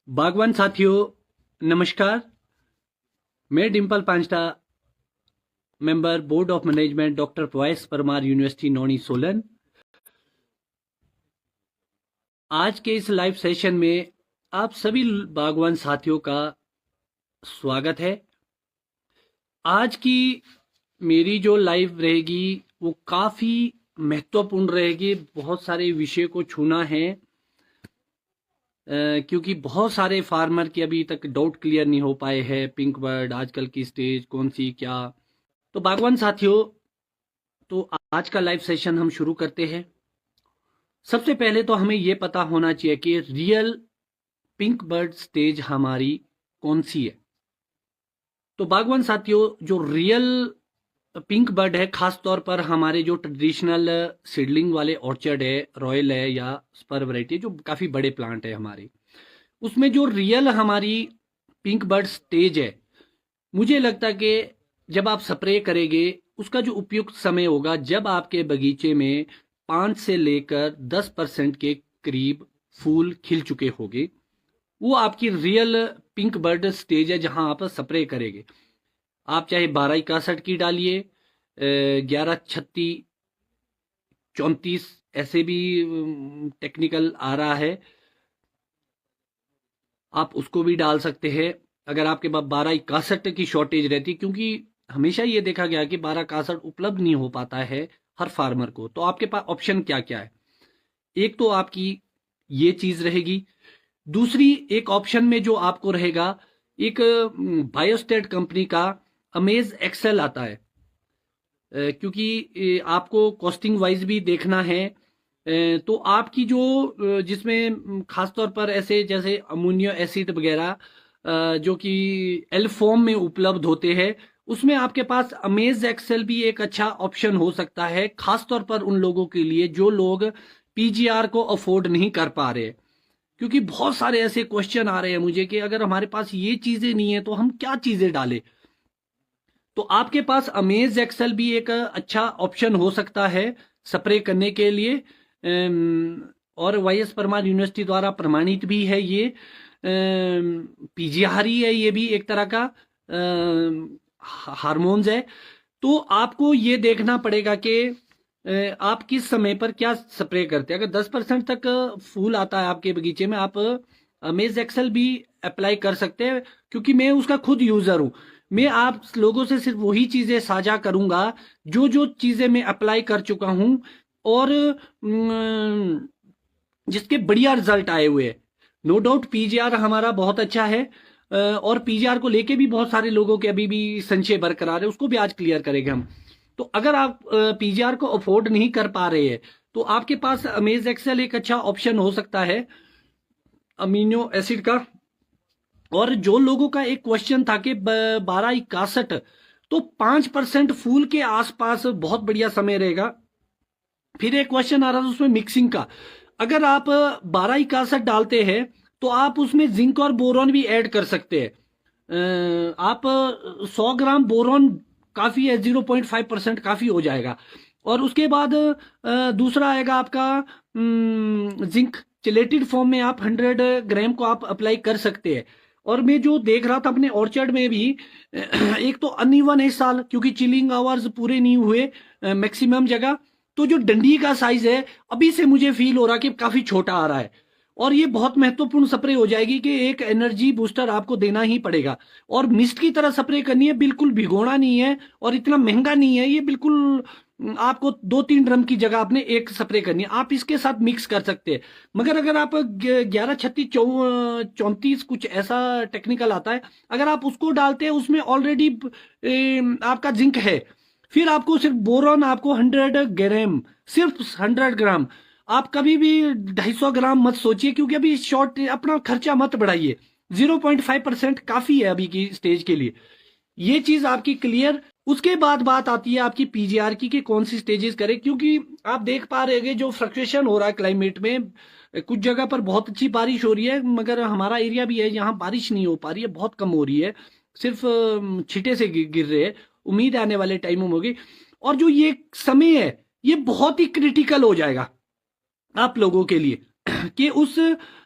बागवान साथियों नमस्कार। मैं Dimple Panchta, member board of management doctor Y S Parmar university Nauni Solan. आज के इस लाइव सेशन में आप सभी बागवान साथियों का स्वागत है। आज की मेरी जो लाइव रहेगी वो काफ़ी महत्वपूर्ण रहेगी। बहुत सारे विषय को छूना है क्योंकि बहुत सारे फार्मर की अभी तक डाउट क्लियर नहीं हो पाए हैं। पिंक बर्ड आजकल की स्टेज कौन सी क्या। तो बागवान साथियों, तो आज का लाइव सेशन हम शुरू करते हैं। सबसे पहले तो हमें यह पता होना चाहिए कि रियल पिंक बर्ड स्टेज हमारी कौन सी है। तो बागवान साथियों, जो रियल पिंक बर्ड है, खास तौर पर हमारे जो ट्रेडिशनल सीडलिंग वाले ऑर्चर्ड है, रॉयल है या स्पर वैरायटी, जो काफ़ी बड़े प्लांट है हमारे, उसमें जो रियल हमारी पिंक बर्ड स्टेज है, मुझे लगता है कि जब आप स्प्रे करेंगे उसका जो उपयुक्त समय होगा जब आपके बगीचे में 5 से लेकर 10% के करीब फूल खिल चुके होंगे। वो आपकी रियल पिंक बर्ड स्टेज है जहां आप स्प्रे करेंगे। आप चाहे 1261 की डालिए, 1136, 34 ऐसे भी टेक्निकल आ रहा है, आप उसको भी डाल सकते हैं। अगर आपके पास 1261 की शॉर्टेज रहती, क्योंकि हमेशा ये देखा गया कि 1261 उपलब्ध नहीं हो पाता है हर फार्मर को, तो आपके पास ऑप्शन क्या क्या है। एक तो आपकी ये चीज रहेगी। दूसरी एक ऑप्शन में जो आपको रहेगा, एक बायोस्टेट कंपनी का अमेज एक्सेल आता है, क्योंकि आपको कॉस्टिंग वाइज भी देखना है। तो आपकी जो जिसमें खास तौर पर ऐसे जैसे अमोनियो एसिड वगैरह जो कि एल फॉर्म में उपलब्ध होते हैं, उसमें आपके पास अमेज एक्सेल भी एक अच्छा ऑप्शन हो सकता है, खास तौर पर उन लोगों के लिए जो लोग पीजीआर को अफोर्ड नहीं कर पा रहे। क्योंकि बहुत सारे ऐसे क्वेश्चन आ रहे हैं मुझे कि अगर हमारे पास ये चीजें नहीं है तो हम क्या चीजें डालें। तो आपके पास अमेज एक्सेल भी एक अच्छा ऑप्शन हो सकता है स्प्रे करने के लिए। और वाईएस परमार यूनिवर्सिटी द्वारा प्रमाणित भी है ये। पीजीआर ही है, ये भी एक तरह का हार्मोन्स है। तो आपको ये देखना पड़ेगा कि आप किस समय पर क्या स्प्रे करते हैं। अगर 10% तक फूल आता है आपके बगीचे में, आप अमेज एक्सेल भी अप्लाई कर सकते हैं, क्योंकि मैं उसका खुद यूजर हूं। मैं आप लोगों से सिर्फ वही चीजें साझा करूंगा जो जो चीजें मैं अप्लाई कर चुका हूं और जिसके बढ़िया रिजल्ट आए हुए हैं। नो डाउट पीजीआर हमारा बहुत अच्छा है, और पीजीआर को लेके भी बहुत सारे लोगों के अभी भी संशय बरकरार है, उसको भी आज क्लियर करेंगे हम। तो अगर आप पीजीआर को अफोर्ड नहीं कर पा रहे हैं तो आपके पास अमेज एक्सेल एक अच्छा ऑप्शन हो सकता है अमीनो एसिड का। और जो लोगों का एक क्वेश्चन था कि 1261, तो 5% फूल के आसपास बहुत बढ़िया समय रहेगा। फिर एक क्वेश्चन आ रहा था उसमें मिक्सिंग का। अगर आप 1261 डालते हैं तो आप उसमें जिंक और बोरॉन भी ऐड कर सकते हैं। आप 100 ग्राम बोरॉन काफी है, 0.5% काफी हो जाएगा। और उसके बाद दूसरा आएगा आपका जिंक चिलेटेड फॉर्म में, आप 100 ग्राम को आप अप्लाई कर सकते हैं। और मैं जो देख रहा था अपने ऑर्चर्ड में भी, एक तो अनइवन है इस साल, क्योंकि चिलिंग आवर्स पूरे नहीं हुए मैक्सिमम जगह। तो जो डंडी का साइज है अभी से मुझे फील हो रहा कि काफी छोटा आ रहा है। और ये बहुत महत्वपूर्ण स्प्रे हो जाएगी कि एक एनर्जी बूस्टर आपको देना ही पड़ेगा। और मिस्ट की तरह स्प्रे करनी है, बिल्कुल भिगोना नहीं है, और इतना महंगा नहीं है ये। बिल्कुल आपको 2-3 ड्रम की जगह आपने एक स्प्रे करनी है, आप इसके साथ मिक्स कर सकते हैं। मगर अगर आप 1136-34 कुछ ऐसा टेक्निकल आता है, अगर आप उसको डालते हैं, उसमें ऑलरेडी आपका जिंक है। फिर आपको सिर्फ बोरॉन, आपको 100 ग्राम, सिर्फ 100 ग्राम। आप कभी भी 250 ग्राम मत सोचिए, क्योंकि अभी शॉर्ट, अपना खर्चा मत बढ़ाइए। 0.5% काफी है अभी की स्टेज के लिए। ये चीज आपकी क्लियर। उसके बाद बात आती है आपकी पीजीआर की कि कौन सी स्टेजेस करें, क्योंकि आप देख पा रहे हैं जो फ्लक्चुएशन हो रहा है क्लाइमेट में। कुछ जगह पर बहुत अच्छी बारिश हो रही है, मगर हमारा एरिया भी है यहाँ बारिश नहीं हो पा रही है, बहुत कम हो रही है, सिर्फ छींटे से गिर रहे हैं। उम्मीद आने वाले टाइमों में होगी। और जो ये समय है ये बहुत ही क्रिटिकल हो जाएगा आप लोगों के लिए कि उस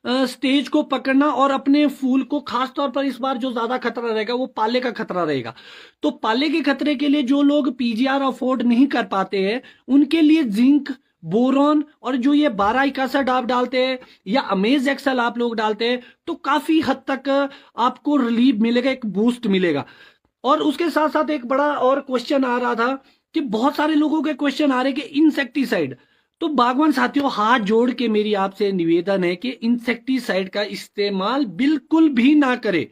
स्टेज को पकड़ना और अपने फूल को, खासतौर पर इस बार जो ज्यादा खतरा रहेगा वो पाले का खतरा रहेगा। तो पाले के खतरे के लिए जो लोग पीजीआर अफोर्ड नहीं कर पाते हैं उनके लिए जिंक, बोरॉन और जो ये 12 आप डालते हैं या अमेज एक्सल आप लोग डालते हैं तो काफी हद तक आपको रिलीफ मिलेगा, एक बूस्ट मिलेगा। और उसके साथ साथ एक बड़ा और क्वेश्चन आ रहा था कि बहुत सारे लोगों के क्वेश्चन आ रहे कि इंसेक्टिसाइड, तो बागवान साथियों हाथ जोड़ के मेरी आपसे निवेदन है कि इंसेक्टिसाइड का इस्तेमाल बिल्कुल भी ना करें।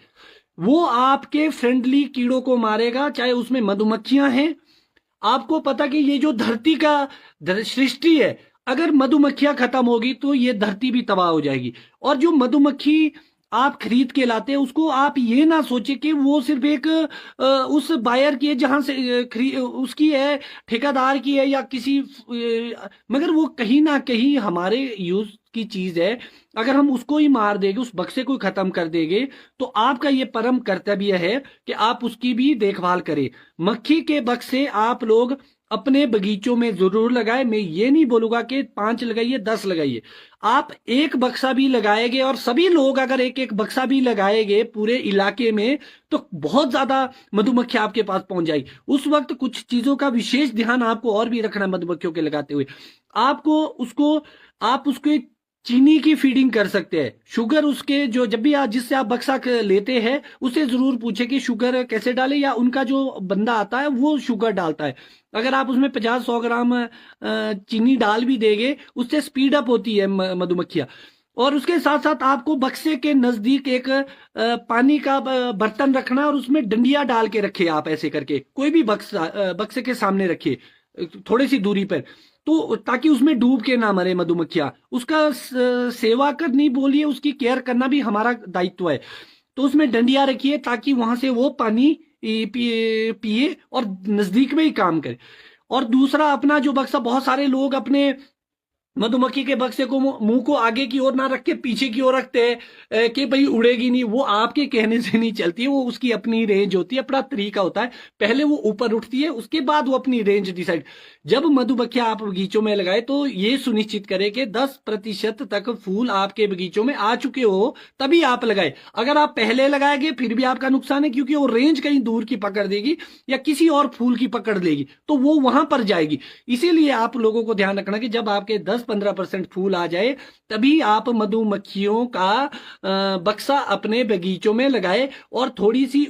वो आपके फ्रेंडली कीड़ों को मारेगा, चाहे उसमें मधुमक्खियां हैं। आपको पता कि ये जो धरती का सृष्टि है, अगर मधुमक्खियां खत्म होगी तो ये धरती भी तबाह हो जाएगी। और जो मधुमक्खी आप खरीद के लाते हैं उसको आप ये ना सोचे कि वो सिर्फ एक उस बायर की है जहां से उसकी है, ठेकेदार की है या किसी मगर वो कहीं ना कहीं हमारे यूज की चीज है। अगर हम उसको ही मार देंगे, उस बक्से को खत्म कर देंगे, तो आपका ये परम कर्तव्य है कि आप उसकी भी देखभाल करें। मक्खी के बक्से आप लोग अपने बगीचों में जरूर लगाए। मैं ये नहीं बोलूंगा कि 5 लगाइए 10 लगाइए, आप एक बक्सा भी लगाएंगे और सभी लोग अगर एक एक बक्सा भी लगाएंगे पूरे इलाके में तो बहुत ज्यादा मधुमक्खी आपके पास पहुंच जाएगी। उस वक्त कुछ चीजों का विशेष ध्यान आपको और भी रखना है मधुमक्खियों के लगाते हुए। आप उसको एक चीनी की फीडिंग कर सकते हैं, शुगर उसके जो जब भी आप जिससे आप बक्सा लेते हैं उससे जरूर पूछे कि शुगर कैसे डाले, या उनका जो बंदा आता है वो शुगर डालता है। अगर आप उसमें 50-100 ग्राम चीनी डाल भी देंगे उससे स्पीड अप होती है मधुमक्खियां। और उसके साथ साथ आपको बक्से के नजदीक एक पानी का बर्तन रखना और उसमें डंडिया डाल के रखे, आप ऐसे करके कोई भी बक्से के सामने रखिए थोड़ी सी दूरी पर, तो ताकि उसमें डूब के ना मरे मधुमक्खियां। उसका सेवा करनी बोलिए, उसकी केयर करना भी हमारा दायित्व है। तो उसमें डंडिया रखिए ताकि वहां से वो पानी पिए और नजदीक में ही काम करे। और दूसरा अपना जो बक्सा, बहुत सारे लोग अपने मधुमक्खी के बक्से को मुंह को आगे की ओर ना रख के पीछे की ओर रखते हैं कि भाई उड़ेगी नहीं। वो आपके कहने से नहीं चलती है, वो उसकी अपनी रेंज होती है, अपना तरीका होता है। पहले वो ऊपर उठती है, उसके बाद वो अपनी रेंज डिसाइड। जब मधुमक्खियां आप बगीचों में लगाए तो ये सुनिश्चित करें कि 10% तक फूल आपके बगीचों में आ चुके हो तभी आप लगाए। अगर आप पहले लगाएंगे फिर भी आपका नुकसान है, क्योंकि वो रेंज कहीं दूर की पकड़ देगी या किसी और फूल की पकड़ लेगी तो वो वहां पर जाएगी। इसीलिए आप लोगों को ध्यान रखना कि जब आपके 10-15% फूल आ जाए तभी आप मधुमक्खियों का बक्सा अपने बगीचों में लगाए। और थोड़ी सी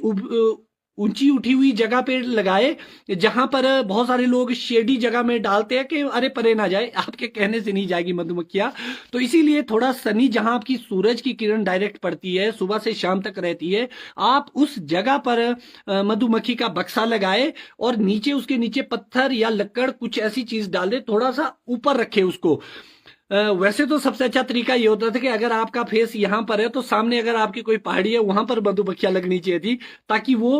ऊंची उठी हुई जगह पे लगाए, जहां पर बहुत सारे लोग शेडी जगह में डालते हैं कि अरे परे ना जाए, आपके कहने से नहीं जाएगी मधुमक्खियां। तो इसीलिए थोड़ा सनी, जहां आपकी सूरज की किरण डायरेक्ट पड़ती है, सुबह से शाम तक रहती है, आप उस जगह पर मधुमक्खी का बक्सा लगाए और नीचे उसके नीचे पत्थर या लकड़ कुछ ऐसी चीज डाल दे, थोड़ा सा ऊपर रखे उसको। वैसे तो सबसे अच्छा तरीका ये होता था कि अगर आपका फेस यहां पर है तो सामने अगर आपकी कोई पहाड़ी है वहां पर मधुमक्खियां लगनी चाहिए थी, ताकि वो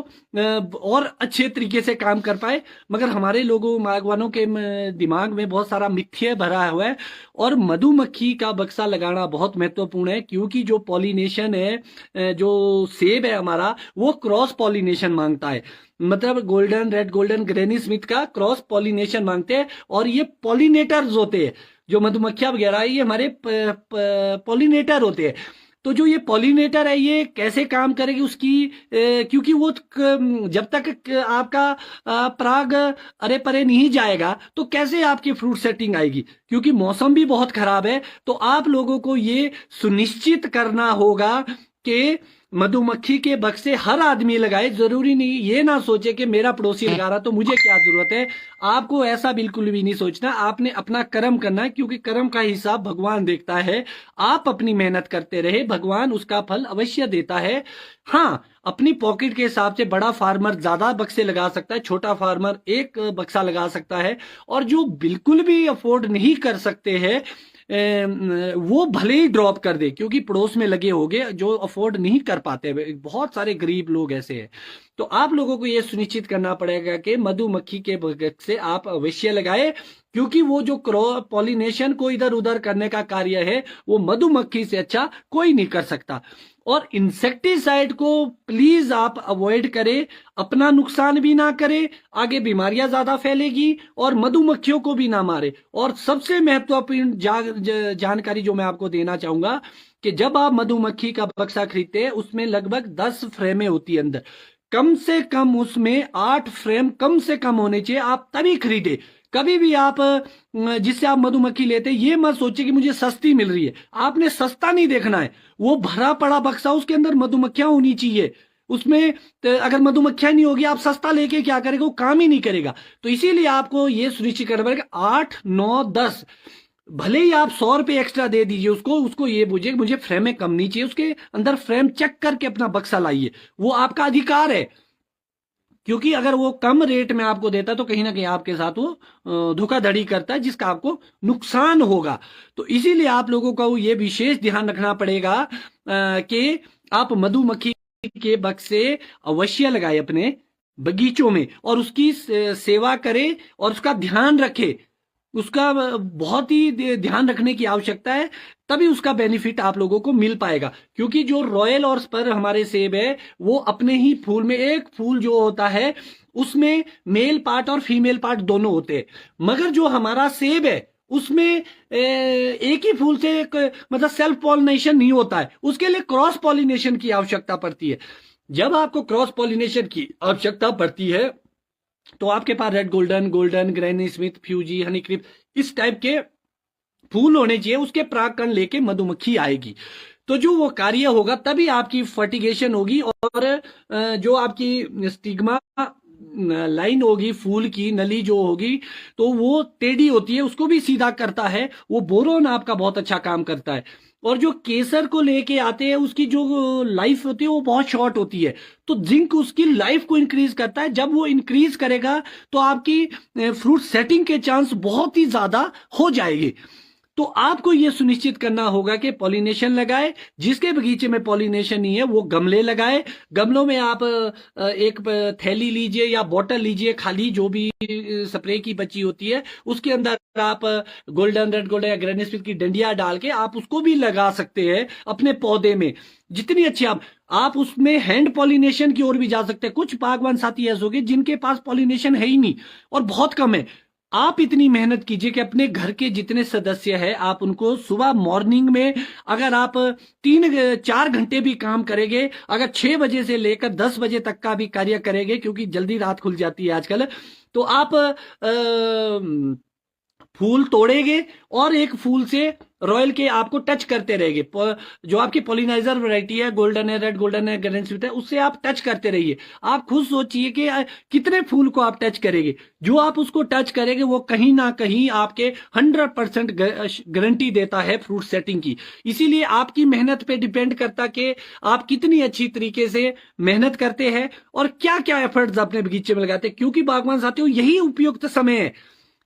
और अच्छे तरीके से काम कर पाए। मगर हमारे लोगों बागवानों के दिमाग में बहुत सारा मिथ्या भरा हुआ है। और मधुमक्खी का बक्सा लगाना बहुत महत्वपूर्ण है, क्योंकि जो पॉलिनेशन है, जो सेब है हमारा, वो क्रॉस पॉलिनेशन मांगता है। मतलब golden, red golden, granny Smith का क्रॉस पॉलिनेशन मांगते हैं। और ये पॉलिनेटर्स होते हैं, जो मधुमक्खियां वगैरह ये हमारे पॉलिनेटर होते हैं। तो जो ये पॉलिनेटर है ये कैसे काम करेगी उसकी, क्योंकि वो जब तक आपका पराग अरे परे नहीं जाएगा तो कैसे आपकी फ्रूट सेटिंग आएगी, क्योंकि मौसम भी बहुत खराब है। तो आप लोगों को ये सुनिश्चित करना होगा कि मधुमक्खी के बक्से हर आदमी लगाए। जरूरी नहीं ये ना सोचे कि मेरा पड़ोसी लगा रहा तो मुझे क्या जरूरत है। आपको ऐसा बिल्कुल भी नहीं सोचना, आपने अपना कर्म करना है, क्योंकि कर्म का हिसाब भगवान देखता है। आप अपनी मेहनत करते रहे, भगवान उसका फल अवश्य देता है। हाँ, अपनी पॉकेट के हिसाब से बड़ा फार्मर ज्यादा बक्से लगा सकता है, छोटा फार्मर एक बक्सा लगा सकता है। और जो बिल्कुल भी अफोर्ड नहीं कर सकते हैं वो भले ही ड्रॉप कर दे, क्योंकि पड़ोस में लगे होंगे जो अफोर्ड नहीं कर पाते। बहुत सारे गरीब लोग ऐसे हैं। तो आप लोगों को यह सुनिश्चित करना पड़ेगा कि मधुमक्खी के बक्से आप अवश्य लगाए, क्योंकि वो जो पॉलिनेशन को इधर उधर करने का कार्य है वो मधुमक्खी से अच्छा कोई नहीं कर सकता। और इंसेक्टिसाइड को प्लीज आप अवॉइड करें, अपना नुकसान भी ना करें, आगे बीमारियां ज्यादा फैलेगी और मधुमक्खियों को भी ना मारे। और सबसे महत्वपूर्ण जानकारी जो मैं आपको देना चाहूंगा कि जब आप मधुमक्खी का बक्सा खरीदते हैं उसमें लगभग 10 फ्रेमें होती है अंदर, कम से कम उसमें 8 फ्रेम कम से कम होने चाहिए, आप तभी खरीदे। कभी भी आप जिससे आप मधुमक्खी लेते हैं ये मत सोचिए कि मुझे सस्ती मिल रही है, आपने सस्ता नहीं देखना है, वो भरा पड़ा बक्सा उसके अंदर मधुमक्खियां होनी चाहिए। उसमें अगर मधुमक्खियां नहीं होगी आप सस्ता लेके क्या करेगा, वो काम ही नहीं करेगा। तो इसीलिए आपको ये सुनिश्चित करना पड़ेगा 8 9 10, भले ही आप 100 रुपए एक्स्ट्रा दे दीजिए उसको, उसको ये पूछिए कि मुझे फ्रेमें कम नहीं चाहिए, उसके अंदर फ्रेम चेक करके अपना बक्सा लाइए, वो आपका अधिकार है। क्योंकि अगर वो कम रेट में आपको देता है तो कहीं ना कहीं आपके साथ वो धोखाधड़ी करता है जिसका आपको नुकसान होगा। तो इसीलिए आप लोगों को ये विशेष ध्यान रखना पड़ेगा कि आप मधुमक्खी के बक्से अवश्य लगाए अपने बगीचों में और उसकी सेवा करें और उसका ध्यान रखें, उसका बहुत ही ध्यान रखने की आवश्यकता है, तभी उसका बेनिफिट आप लोगों को मिल पाएगा। क्योंकि जो रॉयल और स्पर हमारे सेब है वो अपने ही फूल में, एक फूल जो होता है उसमें मेल पार्ट और फीमेल पार्ट दोनों होते हैं, मगर जो हमारा सेब है उसमें एक ही फूल से मतलब सेल्फ पॉलिनेशन नहीं होता है, उसके लिए क्रॉस पॉलिनेशन की आवश्यकता पड़ती है। जब आपको क्रॉस पॉलिनेशन की आवश्यकता पड़ती है तो आपके पास red golden, golden, Granny Smith, Fuji, Honeycrisp इस टाइप के फूल होने चाहिए, उसके परागकण लेके मधुमक्खी आएगी। तो जो वो कार्य होगा तभी आपकी फर्टिगेशन होगी और जो आपकी स्टिग्मा लाइन होगी, फूल की नली जो होगी तो वो टेढ़ी होती है, उसको भी सीधा करता है। वो बोरोन आपका बहुत अच्छा काम करता है। और जो केसर को लेके आते हैं उसकी जो लाइफ होती है वो बहुत शॉर्ट होती है, तो जिंक उसकी लाइफ को इंक्रीज करता है। जब वो इंक्रीज करेगा तो आपकी फ्रूट सेटिंग के चांस बहुत ही ज्यादा हो जाएगी। तो आपको यह सुनिश्चित करना होगा कि पॉलिनेशन लगाए, जिसके बगीचे में पॉलिनेशन नहीं है वो गमले लगाए। गमलों में आप एक थैली लीजिए या बोतल लीजिए खाली, जो भी स्प्रे की बची होती है उसके अंदर आप गोल्डन, रेड गोल्डन या ग्रैनी स्मिथ की डंडियां डाल के आप उसको भी लगा सकते हैं अपने पौधे में। जितनी अच्छी आप उसमें हैंड पॉलिनेशन की ओर भी जा सकते हैं। कुछ बागवान साथी ऐसे हो गए जिनके पास पॉलिनेशन है ही नहीं और बहुत कम है। आप इतनी मेहनत कीजिए कि अपने घर के जितने सदस्य हैं आप उनको सुबह मॉर्निंग में, अगर आप 3-4 घंटे भी काम करेंगे, अगर 6 बजे से लेकर 10 बजे तक का भी कार्य करेंगे, क्योंकि जल्दी रात खुल जाती है आजकल, तो आप फूल तोड़ेंगे और एक फूल से रॉयल के आपको टच करते रहेंगे। जो आपकी पॉलिनाइजर वैरायटी है, गोल्डन है, रेड गोल्डन है, ग्रैनी स्मिथ है, उससे आप टच करते रहिए। आप खुद सोचिए कि कितने फूल को आप टच करेंगे। जो आप उसको टच करेंगे वो कहीं ना कहीं आपके 100% गारंटी देता है फ्रूट सेटिंग की। इसीलिए आपकी मेहनत पे डिपेंड करता कि आप कितनी अच्छी तरीके से मेहनत करते हैं और क्या क्या एफर्ट्स अपने बगीचे में लगाते हैं। क्योंकि बागवान साथियों यही उपयुक्त समय है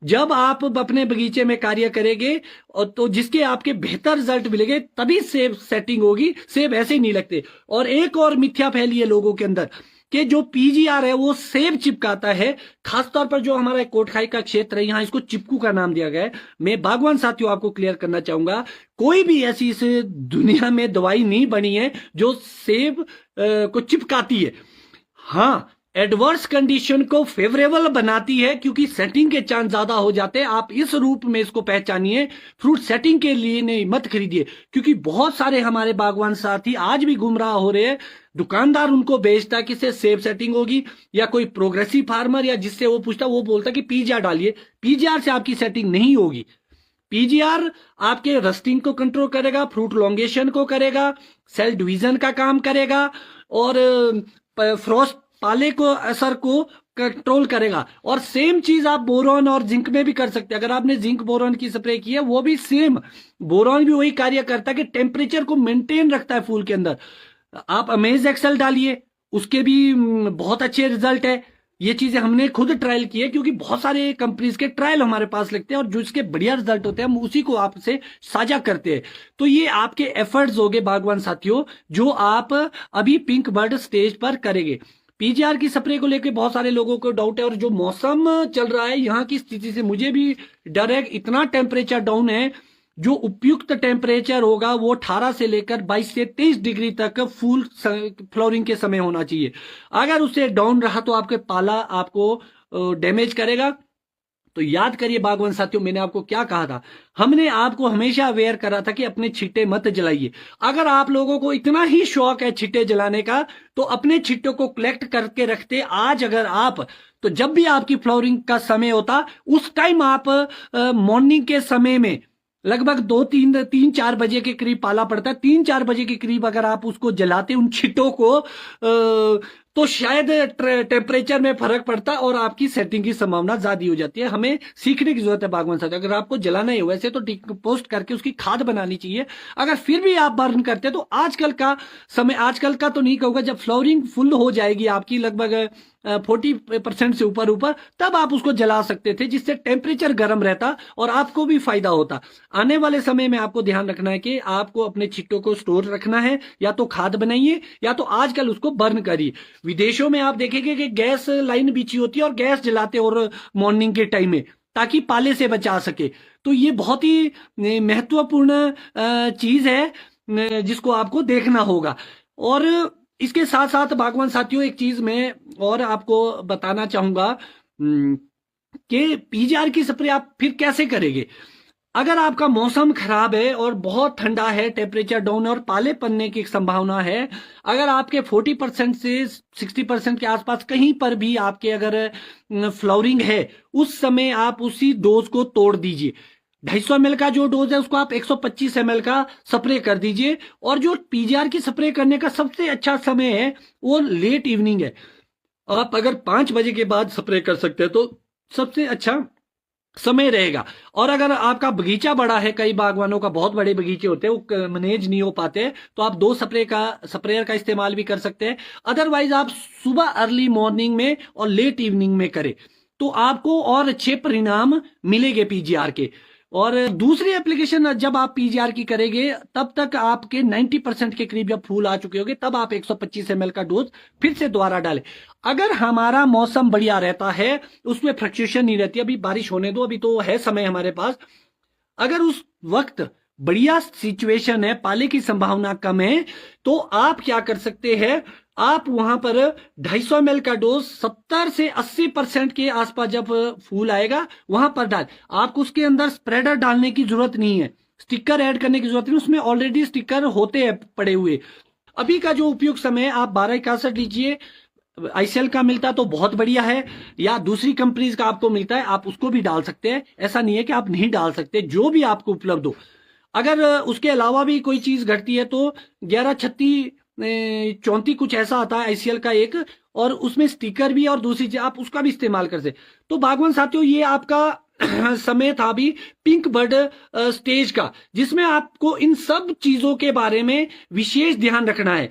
जब आप अपने बगीचे में कार्य करेंगे और तो जिसके आपके बेहतर रिजल्ट मिलेंगे, तभी सेब सेटिंग होगी। सेब ऐसे ही नहीं लगते। और एक और मिथ्या फैली है लोगों के अंदर कि जो पीजीआर है वो सेब चिपकाता है। खासतौर पर जो हमारा कोटखाई का क्षेत्र है यहाँ इसको चिपकू का नाम दिया गया है। मैं बागवान साथियों आपको क्लियर करना चाहूंगा, कोई भी ऐसी इस दुनिया में दवाई नहीं बनी है जो सेब को चिपकाती है। हाँ, एडवर्स कंडीशन को फेवरेबल बनाती है क्योंकि सेटिंग के चांस ज्यादा हो जाते हैं। आप इस रूप में इसको पहचानिए। फ्रूट सेटिंग के लिए नहीं मत खरीदिए, क्योंकि बहुत सारे हमारे बागवान साथी आज भी गुमराह हो रहे हैं। दुकानदार उनको बेचता कि इससे सेब सेटिंग होगी, या कोई प्रोग्रेसिव फार्मर या जिससे वो पूछता वो बोलता कि पीजीआर डालिए। पीजीआर से आपकी सेटिंग नहीं होगी। पीजीआर आपके रस्टिंग को कंट्रोल करेगा, फ्रूट लॉन्गेशन को करेगा, सेल डिवीजन का काम करेगा और फ्रॉस्ट पाले को असर को कंट्रोल करेगा। और सेम चीज आप बोरॉन और जिंक में भी कर सकते हैं। अगर आपने जिंक बोरॉन की स्प्रे की है वो भी सेम, बोरॉन भी वही कार्य करता है कि टेम्परेचर को मेंटेन रखता है फूल के अंदर। आप अमेज एक्सेल डालिए, उसके भी बहुत अच्छे रिजल्ट है। ये चीजें हमने खुद ट्रायल की है, क्योंकि बहुत सारे कंपनीज के ट्रायल हमारे पास लगते हैं और जो इसके बढ़िया रिजल्ट होते हैं हम उसी को आपसे साझा करते हैं। तो ये आपके एफर्ट्स हो गए बागवान साथियों, जो आप अभी पिंक बर्ड स्टेज पर करेंगे। पीजीआर की स्प्रे को लेकर बहुत सारे लोगों को डाउट है, और जो मौसम चल रहा है यहाँ की स्थिति से मुझे भी डर है। इतना टेम्परेचर डाउन है, जो उपयुक्त टेम्परेचर होगा वो 18 से लेकर 22 से 23 डिग्री तक फूल फ्लावरिंग के समय होना चाहिए। अगर उससे डाउन रहा तो आपके पाला आपको डैमेज करेगा। तो याद करिए बागवान साथियों, मैंने आपको क्या कहा था। हमने आपको हमेशा अवेयर करा था कि अपने छिट्टे मत जलाइए। अगर आप लोगों को इतना ही शौक है छिट्टे जलाने का तो अपने छिट्टों को कलेक्ट करके रखते। आज अगर आप, तो जब भी आपकी फ्लावरिंग का समय होता उस टाइम आप मॉर्निंग के समय में लगभग 2-3-4 बजे के करीब पाला पड़ता है, 3-4 बजे के करीब अगर आप उसको जलाते उन छिट्टों को तो शायद टेम्परेचर में फर्क पड़ता और आपकी सेटिंग की संभावना ज्यादा हो जाती है। हमें सीखने की जरूरत है बागवान साथी। अगर आपको जलाना है वैसे तो डिकम्पोस्ट करके उसकी खाद बनानी चाहिए। अगर फिर भी आप बर्न करते हैं तो आजकल का समय, आजकल का तो नहीं कहूंगा, जब फ्लावरिंग फुल हो जाएगी आपकी लगभग 40% से ऊपर तब आप उसको जला सकते थे, जिससे टेम्परेचर गर्म रहता और आपको भी फायदा होता। आने वाले समय में आपको ध्यान रखना है कि आपको अपने छिट्टों को स्टोर रखना है, या तो खाद बनाइए या तो आजकल उसको बर्न करिए। विदेशों में आप देखेंगे कि गैस लाइन बिछी होती है और गैस जलाते और मॉर्निंग के टाइम में, ताकि पाले से बचा सके। तो ये बहुत ही महत्वपूर्ण चीज है जिसको आपको देखना होगा। और इसके साथ साथ बागवान साथियों एक चीज मैं और आपको बताना चाहूंगा कि पीजीआर की स्प्रे आप फिर कैसे करेंगे। अगर आपका मौसम खराब है और बहुत ठंडा है, टेम्परेचर डाउन है और पाले पड़ने की संभावना है, अगर आपके 40% से 60% के आसपास कहीं पर भी आपके अगर फ्लावरिंग है, उस समय आप उसी डोज को तोड़ दीजिए। 250 ml का जो डोज है उसको आप 125 ml का स्प्रे कर दीजिए। और जो पीजीआर की स्प्रे करने का सबसे अच्छा समय है वो लेट इवनिंग है। आप अगर 5 बजे के बाद स्प्रे कर सकते हैं तो सबसे अच्छा समय रहेगा। और अगर आपका बगीचा बड़ा है, कई बागवानों का बहुत बड़े बगीचे होते हैं, वो मैनेज नहीं हो पाते, तो आप 2 स्प्रेयर का इस्तेमाल भी कर सकते हैं। अदरवाइज आप सुबह अर्ली मॉर्निंग में और लेट इवनिंग में करें तो आपको और अच्छे परिणाम मिलेंगे पीजीआर के। और दूसरी एप्लीकेशन जब आप पीजीआर की करेंगे तब तक आपके 90% के करीब जब फूल आ चुके होंगे तब आप 125 ml का डोज फिर से दोबारा डालें। अगर हमारा मौसम बढ़िया रहता है, उसमें फ्लक्चुएशन नहीं रहती, अभी बारिश होने दो, अभी तो है समय हमारे पास, अगर उस वक्त बढ़िया सिचुएशन है, पाले की संभावना कम है, तो आप क्या कर सकते हैं, आप वहां पर 250 ml का डोज 70 से 80% के आसपास जब फूल आएगा वहां पर डाल। आपको उसके अंदर स्प्रेडर डालने की जरूरत नहीं है, स्टिकर ऐड करने की जरूरत नहीं, उसमें ऑलरेडी स्टिकर होते हैं पड़े हुए। अभी का जो उपयुक्त समय है, आप 1261 लीजिए, आईसीएल का मिलता तो बहुत बढ़िया है, या दूसरी कंपनीज का आपको मिलता है आप उसको भी डाल सकते हैं। ऐसा नहीं है कि आप नहीं डाल सकते, जो भी आपको उपलब्ध हो। अगर उसके अलावा भी कोई चीज घटती है तो 1136-34 कुछ ऐसा आता है आईसीएल का एक, और उसमें स्टिकर भी और दूसरी चीज आप उसका भी इस्तेमाल कर सकते। तो बागवान साथियों ये आपका समय था अभी पिंक बर्ड स्टेज का, जिसमें आपको इन सब चीजों के बारे में विशेष ध्यान रखना है।